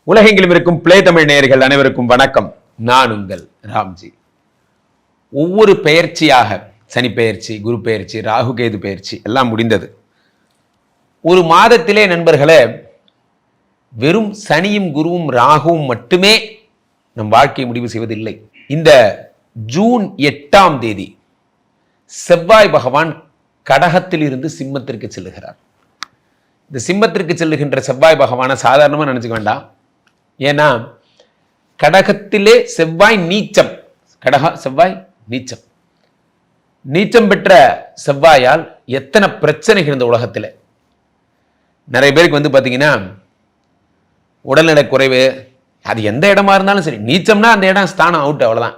உலகெங்கிலும் இருக்கும் பிளே தமிழ் நேயர்கள் அனைவருக்கும் வணக்கம். நான் உங்கள் ராம்ஜி. ஒவ்வொரு பெயர்ச்சியாக சனி பெயர்ச்சி, குரு பெயர்ச்சி, ராகு கேது பெயர்ச்சி எல்லாம் முடிந்தது. ஒரு மாதத்திலே நண்பர்களே, வெறும் சனியும் குருவும் ராகுவும் மட்டுமே நம் வாழ்க்கையை முடிவு செய்வதில்லை. இந்த ஜூன் 8ஆம் தேதி செவ்வாய் பகவான் கடகத்தில் இருந்து சிம்மத்திற்கு செல்லுகிறார். இந்த சிம்மத்திற்கு செல்லுகின்ற செவ்வாய் பகவானை சாதாரணமாக நினைச்சுக்க வேண்டாம். ஏன்னா கடகத்திலே செவ்வாய் நீச்சம், செவ்வாய் நீச்சம். நீச்சம் பெற்ற செவ்வாயால் எத்தனை பிரச்சனைகள் இந்த உலகத்தில். நிறைய பேருக்கு பார்த்தீங்கன்னா உடல்நல குறைவு, அது எந்த இடமா இருந்தாலும் சரி, நீச்சம்னா அந்த இடம் ஸ்தானம் அவுட், அவ்வளோதான்.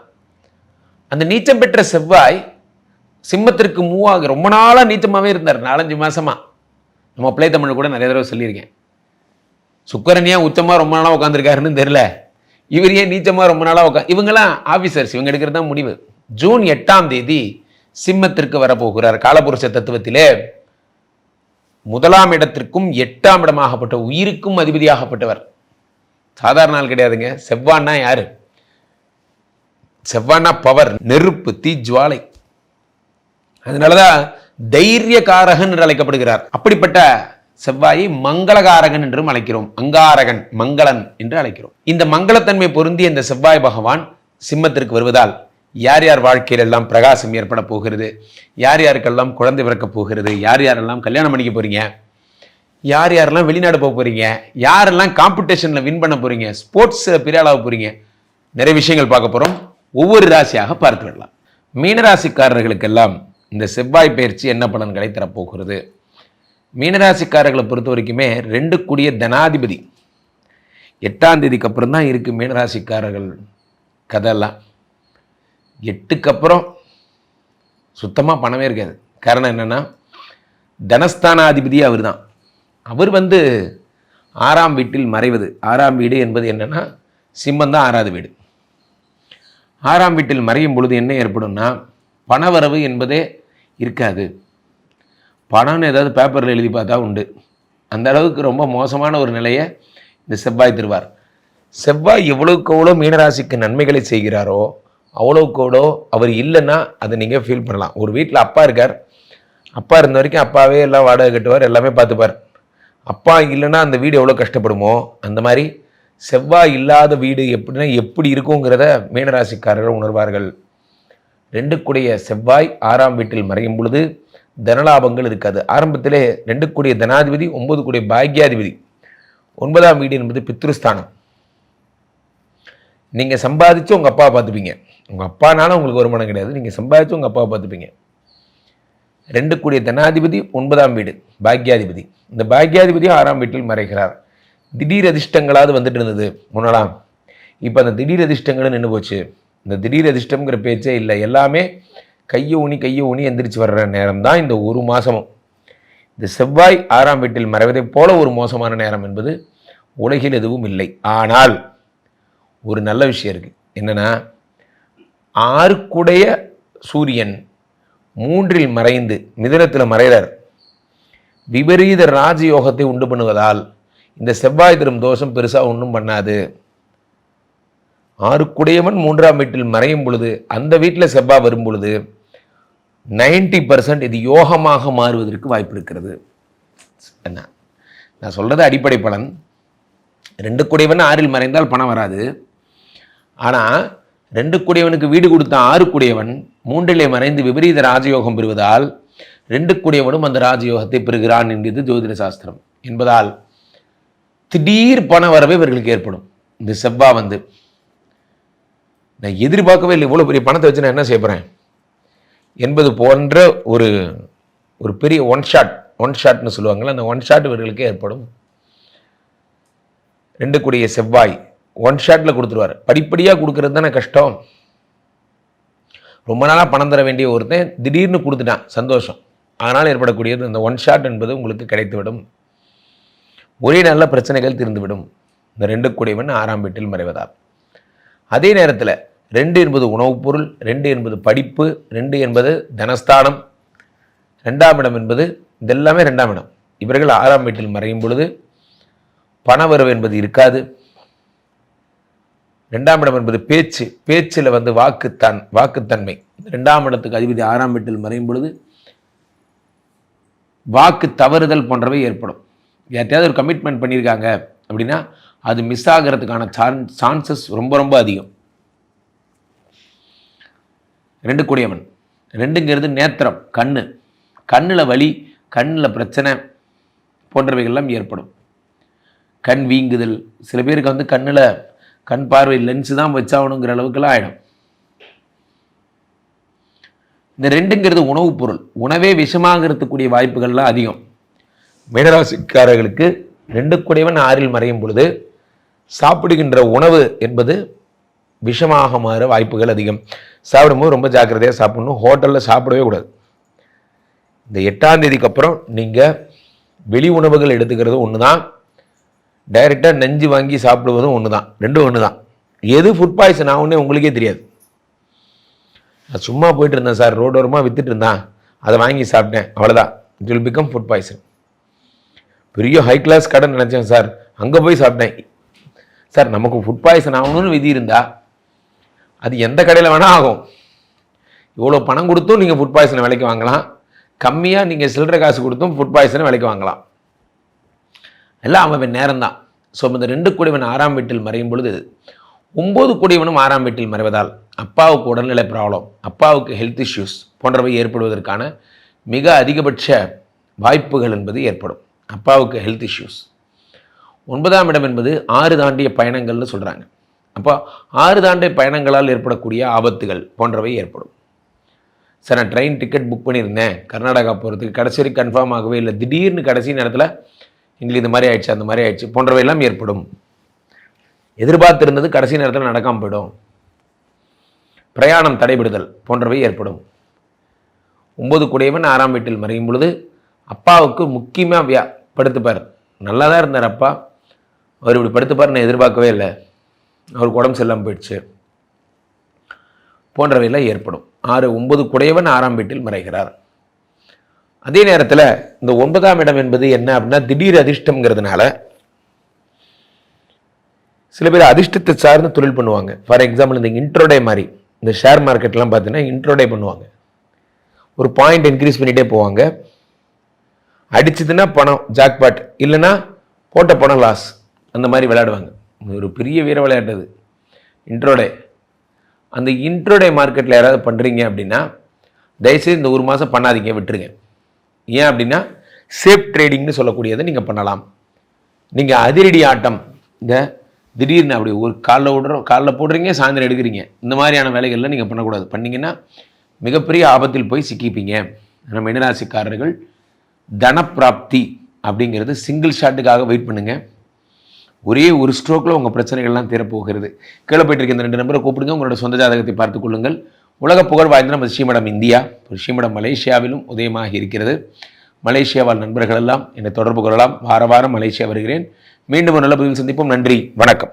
அந்த நீச்சம் பெற்ற செவ்வாய் சிம்மத்திற்கு மூவ் ஆக ரொம்ப நாளாக நீச்சமாகவே இருந்தார், 4-5 மாசமா. நம்ம பிளே தமிழ் கூட நிறைய தடவை சொல்லியிருக்கேன். சுக்கரன் ஏன் உச்சமாக ரொம்ப நாளாக உட்காந்துருக்காருன்னு தெரியல, இவர் ஏன் நீச்சமாக ரொம்ப நாளாக இவங்கெல்லாம் ஆஃபீஸர்ஸ், இவங்க எடுக்கிறது தான் முடிவு. ஜூன் 8ஆம் தேதி சிம்மத்திற்கு வரப்போகிறார். காலபுருஷ தத்துவத்திலே 1ஆம் இடத்திற்கும் 8ஆம் இடமாகப்பட்ட உயிருக்கும் அதிபதியாகப்பட்டவர். சாதாரண நாள் கிடையாதுங்க. செவ்வான்னா யாரு? செவ்வானா பவர், நெருப்பு, தீ ஜுவாலை. அதனாலதான் தைரியகாரகன் என்று அழைக்கப்படுகிறார். அப்படிப்பட்ட செவ்வாயை மங்களகாரகன் என்றும் அழைக்கிறோம். அங்காரகன், மங்களன் என்று அழைக்கிறோம். இந்த மங்களத்தன்மை பொருந்திய இந்த செவ்வாய் பகவான் சிம்மத்திற்கு வருவதால் யார் யார் வாழ்க்கையில் எல்லாம் பிரகாசம் ஏற்பட போகிறது, யார் யாருக்கெல்லாம் குழந்தை பிறக்க போகிறது, யார் யாரெல்லாம் கல்யாணம் பண்ணிக்க போறீங்க, யார் யாரெல்லாம் வெளிநாடு போக போறீங்க, யாரெல்லாம் காம்படிஷன்ல வின் பண்ண போறீங்க, ஸ்போர்ட்ஸ் பெரிய ஆளாக போறீங்க, நிறைய விஷயங்கள் பார்க்க போறோம். ஒவ்வொரு ராசியாக பார்த்து விடலாம். மீனராசிக்காரர்களுக்கெல்லாம் இந்த செவ்வாய் பயிற்சி என்ன பலன்களை தரப்போகிறது? மீனராசிக்காரர்களை பொறுத்த வரைக்குமே 2 கூடிய தனாதிபதி 8ஆம் தேதிக்கு அப்புறம் தான் இருக்கு மீனராசிக்காரர்கள் கதையெல்லாம். 8க்கு அப்புறம் சுத்தமாக பணமே இருக்காது. காரணம் என்னன்னா, தனஸ்தானாதிபதி அவர் தான். அவர் 6ஆம் வீட்டில் மறைவது. 6ஆம் வீடு என்பது என்னன்னா, சிம்மம் தான் 6வது வீடு. 6ஆம் வீட்டில் மறையும் பொழுது என்ன ஏற்படும்னா, பணவரவு என்பதே இருக்காது. பணம்னு ஏதாவது பேப்பரில் எழுதி பார்த்தா உண்டு. அந்த அளவுக்கு ரொம்ப மோசமான ஒரு நிலையை இந்த செவ்வாய் தருவார். செவ்வாய் எவ்வளவுக்கு எவ்வளோ மீனராசிக்கு நன்மைகளை செய்கிறாரோ அவ்வளோக்கு எவ்வளோ அவர் இல்லைன்னா அதை நீங்கள் ஃபீல் பண்ணலாம். ஒரு வீட்டில் அப்பா இருக்கார், அப்பா இருந்த வரைக்கும் அப்பாவே எல்லாம் வாடகை கட்டுவார், எல்லாமே பார்த்துப்பார். அப்பா இல்லைன்னா அந்த வீடு எவ்வளோ கஷ்டப்படுமோ, அந்த மாதிரி செவ்வாய் இல்லாத வீடு எப்படி இருக்குங்கிறத மீனராசிக்காரர்கள் உணர்வார்கள். 2 கூடிய செவ்வாய் 6ஆம் வீட்டில் மறையும் பொழுது தனலாபங்கள் இருக்காது. ஆரம்பத்திலே 2 கூடிய தனாதிபதி, 9 கூடிய பாக்யாதிபதி. 9ஆம் வீடு என்பது பித்ருஸ்தானம். நீங்க சம்பாதிச்சு உங்க அப்பாவை பார்த்துப்பீங்க. உங்க அப்பானால உங்களுக்கு வருமானம் கிடையாது, நீங்க சம்பாதிச்சு உங்க அப்பாவை பார்த்துப்பீங்க. 2 கூடிய தனாதிபதி 9ஆம் வீடு பாக்யாதிபதி. இந்த பாக்யாதிபதியும் 6ஆம் வீட்டில் மறைகிறார். திடீர் அதிர்ஷ்டங்களாவது வந்துட்டு இருந்தது முன்னலாம். இப்போ அந்த திடீர் அதிர்ஷ்டங்களும் நின்று போச்சு. இந்த திடீர் அதிர்ஷ்டம்ங்கிற பேச்சே இல்லை. எல்லாமே கையை ஊனி எந்திரிச்சு வர்ற நேரம் தான் இந்த ஒரு மாதமும். இந்த செவ்வாய் 6ஆம் வீட்டில் மறைவதைப் போல ஒரு மோசமான நேரம் என்பது உலகில் எதுவும் இல்லை. ஆனால் ஒரு நல்ல விஷயம் இருக்கு. என்னன்னா, 6 கூடைய சூரியன் 3இல் மறைந்து மிதுனத்தில் மறைகிறார். விபரீத ராஜயோகத்தை உண்டு பண்ணுவதால் இந்த செவ்வாய் தரும் தோஷம் பெருசா ஒன்றும் பண்ணாது. 6 கூடையவன் 3ஆம் வீட்டில் மறையும் பொழுது, அந்த வீட்டில் செவ்வாய் வரும் பொழுது 90% இது யோகமாக மாறுவதற்கு வாய்ப்பு இருக்கிறது. என்ன நான் சொல்றது அடிப்படை பலன். 2 கூடையவன் 6இல் மறைந்தால் பணம் வராது. ஆனால் 2 கூடையவனுக்கு வீடு கொடுத்த 6 கூடையவன் 3இலே மறைந்து விபரீத ராஜயோகம் பெறுவதால் 2 கூடையவனும் அந்த ராஜயோகத்தை பெறுகிறான் என்கிறது ஜோதிட சாஸ்திரம். என்பதால் திடீர் பண வரவே இவர்களுக்கு ஏற்படும். இந்த செவ்வாய் நான் எதிர்பார்க்கவே இல்லை, இவ்வளோ பெரிய பணத்தை வச்சு நான் என்ன செய்ய போகிறேன் என்பது போன்ற ஒரு பெரிய ஒன் ஷாட்னு சொல்லுவாங்கள்ல, அந்த ஒன் ஷாட் இவர்களுக்கு ஏற்படும். 2 கூடிய செவ்வாய் ஒன் ஷாட்டில் கொடுத்துருவார். படிப்படியாக கொடுக்கறது தானே கஷ்டம். ரொம்ப நாளாக பணம் தர வேண்டிய ஒருத்தன் திடீர்னு கொடுத்துட்டான், சந்தோஷம். அதனால் ஏற்படக்கூடியது இந்த ஒன் ஷாட் என்பது உங்களுக்கு கிடைத்துவிடும். ஒரே நல்ல பிரச்சனைகள் தீர்ந்துவிடும். இந்த 2 கூடியவன் 6ஆம் வீட்டில் மறைவதால். அதே நேரத்தில் 2 என்பது உணவுப் பொருள், 2 என்பது படிப்பு, 2 என்பது தனஸ்தானம், 2ஆம் இடம் என்பது இதெல்லாமே 2ஆம் இடம். இவர்கள் 6ஆம் வீட்டில் மறையும் பொழுது பணவரவு என்பது இருக்காது. 2ஆம் இடம் என்பது பேச்சு, பேச்சில் வந்து வாக்குத்தன்மை. 2ஆம் இடத்துக்கு அதிபதி 6ஆம் வீட்டில் மறையும் பொழுது வாக்கு தவறுதல் போன்றவை ஏற்படும். யார்ட்டையாவது ஒரு கமிட்மெண்ட் பண்ணியிருக்காங்க அப்படின்னா அது மிஸ் ஆகிறதுக்கான சான்சஸ் ரொம்ப ரொம்ப அதிகம். 2 கூடியவன், 2ங்கிறது நேத்திரம், கண்ணில் வலி, கண்ணில் பிரச்சனை போன்றவைகள்லாம் ஏற்படும். கண் வீங்குதல், சில பேருக்கு வந்து கண் பார்வை லென்ஸு தான் வச்சாகணுங்கிற அளவுக்குலாம் ஆகிடும். இந்த 2ங்கிறது உணவுப் பொருள், உணவே விஷமாகிறதுக்கூடிய வாய்ப்புகள்லாம் அதிகம். மீனராசிக்காரர்களுக்கு 2 கூடியவன் 6இல் மறையும் பொழுது சாப்பிடுகின்ற உணவு என்பது விஷமாக மாற வாய்ப்புகள் அதிகம். சாப்பிடும்போது ரொம்ப ஜாக்கிரதையாக சாப்பிடணும். ஹோட்டலில் சாப்பிடவே கூடாது. இந்த 8ஆம் தேதிக்கு அப்புறம் நீங்கள் வெளி உணவுகள் எடுத்துக்கிறது ஒன்று தான், டைரெக்டாக நெஞ்சு வாங்கி சாப்பிடுவதும் ஒன்று தான். 2 ஒன்று தான். எது ஃபுட் பாய்சன் ஆகுன்னே உங்களுக்கே தெரியாது. நான் சும்மா போயிட்டு இருந்தேன் சார், ரோடோரமாக விற்றுட்டு இருந்தான், அதை வாங்கி சாப்பிட்டேன், அவ்வளோதான். It will become food poison. பெரிய ஹை கிளாஸ் கடை நினச்சேன் சார், அங்கே போய் சாப்பிட்டேன் சார். நமக்கு ஃபுட் பாய்சன் ஆகணும்னு விதி இருந்தால் அது எந்த கடையில் வேணால் ஆகும். இவ்வளோ பணம் கொடுத்தும் நீங்கள் ஃபுட் பாய்சனை விலைக்கு வாங்கலாம், கம்மியாக நீங்கள் சில்லறை காசு கொடுத்தும் ஃபுட் பாய்சனை விலைக்கு வாங்கலாம். எல்லாம் அவன் நேரம் தான். ஸோ இந்த 2 கூடியவன் 6ஆம் வீட்டில் மறையும் பொழுது 9 கூடியவனும் 6ஆம் வீட்டில் மறைவதால் அப்பாவுக்கு உடல்நிலை ப்ராப்ளம், அப்பாவுக்கு ஹெல்த் இஷ்யூஸ் போன்றவை ஏற்படுவதற்கான மிக அதிகபட்ச வாய்ப்புகள் என்பது ஏற்படும். அப்பாவுக்கு ஹெல்த் இஷ்யூஸ். 9ஆம் இடம் என்பது 6 தாண்டிய பயணங்கள்னு சொல்கிறாங்க. அப்போ 6 தாண்டிய பயணங்களால் ஏற்படக்கூடிய ஆபத்துகள் போன்றவை ஏற்படும். சார் நான் ட்ரெயின் டிக்கெட் புக் பண்ணியிருந்தேன் கர்நாடகா போகிறதுக்கு, கடைசி வரைக்கும் கன்ஃபார்ம் ஆகவே இல்லை, திடீர்னு கடைசி நேரத்தில் எங்களுக்கு இந்த மாதிரி ஆயிடுச்சு அந்த மாதிரி ஆயிடுச்சு போன்றவையெல்லாம் ஏற்படும். எதிர்பார்த்திருந்தது கடைசி நேரத்தில் நடக்காமல் போயிடும். பிரயாணம் தடைபடுதல் போன்றவை ஏற்படும். 9 கூடியவன் 6ஆம் வீட்டில் மறையும் பொழுது அப்பாவுக்கு முக்கியமாக படுத்துப்பார். நல்லா தான் இருந்தார் அப்பா, அவர் இப்படி படுத்துப்பார் நான் எதிர்பார்க்கவே இல்லை, அவருக்கு உடம்பு சரியில்லாமல் போயிடுச்சு போன்றவையெல்லாம் ஏற்படும். 9 கூடியவன் 6ஆம் வீட்டில் மறைகிறார். அதே நேரத்தில் இந்த 9ஆம் இடம் என்பது என்ன அப்படின்னா திடீர் அதிர்ஷ்டம்ங்கிறதுனால சில பேர் அதிர்ஷ்டத்தை சார்ந்து தொழில் பண்ணுவாங்க. ஃபார் எக்ஸாம்பிள் இந்த இன்ட்ரோடே மாதிரி, இந்த ஷேர் மார்க்கெட்லாம் பார்த்தீங்கன்னா இன்ட்ரோடே பண்ணுவாங்க. ஒரு பாயிண்ட் இன்க்ரீஸ் பண்ணிகிட்டே போவாங்க. அடிச்சதுன்னா பணம் ஜாக்பாட், இல்லைன்னா போட்ட பணம் லாஸ், அந்த மாதிரி விளையாடுவாங்க. ஒரு பெரிய வீர விளையாட்டு அது இன்ட்ரோடே. அந்த இன்ட்ரோடே மார்க்கெட்டில் யாராவது பண்ணுறீங்க அப்படின்னா தயவுசெய்து இந்த 1 மாதம் பண்ணாதீங்க, விட்டுருங்க. ஏன் அப்படின்னா சேஃப் ட்ரேடிங்னு சொல்லக்கூடியதை நீங்கள் பண்ணலாம். நீங்கள் அதிரடி ஆட்டம், இந்த திடீர்னு அப்படி ஒரு காலில் போடுறீங்க சாயந்தரம் எடுக்கிறீங்க, இந்த மாதிரியான வேலைகள்லாம் நீங்கள் பண்ணக்கூடாது. பண்ணிங்கன்னா மிகப்பெரிய ஆபத்தில் போய் சிக்கிப்பீங்க. நம்ம மீனராசிக்காரர்கள் தனப்பிராப்தி அப்படிங்கிறது சிங்கிள் ஷாட்டுக்காக வெயிட் பண்ணுங்கள். ஒரே ஒரு ஸ்ட்ரோக்கில் உங்கள் பிரச்சனைகள்லாம் தீரப்போகிறது. கீழே போயிட்டு இருக்க இந்த 2 நம்பரை கூப்பிடுங்க, உங்களோட சொந்த ஜாதகத்தை பார்த்துக் கொள்ளுங்கள். உலக புகழ் வாய்ந்த நம்ம ரிஷிமடம் இந்தியா, ரிஷிமடம் மலேசியாவிலும் உதயமாக இருக்கிறது. மலேசியாவால் நண்பர்கள் எல்லாம் என்னை தொடர்பு கொள்ளலாம். வார வாரம் மலேசியா வருகிறேன். மீண்டும் ஒரு நல்ல பதிவில் சந்திப்போம். நன்றி, வணக்கம்.